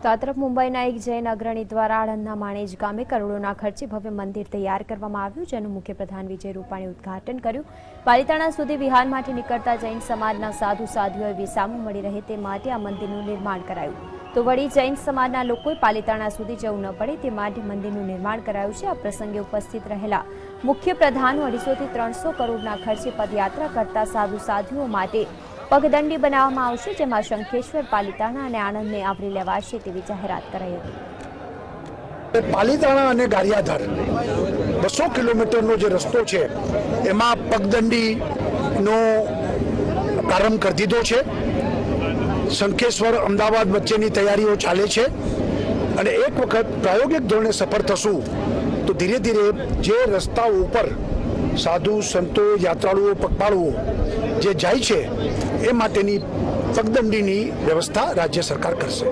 તો આ તરફ મુંબઈના એક જૈન અગ્રણી દ્વારા આણંદના માણેજ ગામે કરોડોના ખર્ચે ભવ્ય મંદિર તૈયાર કરવામાં આવ્યું, જેનું મુખ્યપ્રધાન વિજય રૂપાણીએ ઉદ્ઘાટન કર્યું। પાલિતાણા સુધી વિહાર માટે નીકળતા જૈન સમાજના સાધુઓએ વિસામો મળી રહે તે માટે આ મંદિરનું નિર્માણ કરાયું। તો વળી જૈન સમાજના લોકોએ પાલિતાણા સુધી જવું ન પડે તે માટે મંદિરનું નિર્માણ કરાયું છે। આ પ્રસંગે ઉપસ્થિત રહેલા મુખ્યપ્રધાન 250 થી 300 કરોડના ખર્ચે પદયાત્રા કરતા સાધુઓ માટે પગદંડી બનાવવામાં આવશે, જેમાં શંખેશ્વર, પાલિતાણા અને આણંદને આવરી લેવાશે તેવી જાહેરાત કરાઈ હતી। પાલિતાણા અને ગારિયાધાર 200 કિલોમીટરનો જે રસ્તો છે એમાં પગદંડીનો પ્રારંભ કરી દીધો છે। શંખેશ્વર અમદાવાદ વચ્ચેની તૈયારીઓ ચાલે છે અને એક વખત પ્રાયોગિક ધોરણે સફળ થશું તો ધીરે ધીરે જે રસ્તાઓ ઉપર સાધુ સંતો, યાત્રાળુઓ, પગપાળુઓ જે જાય છે એ માટેની પગદંડીની વ્યવસ્થા રાજ્ય સરકાર કરશે।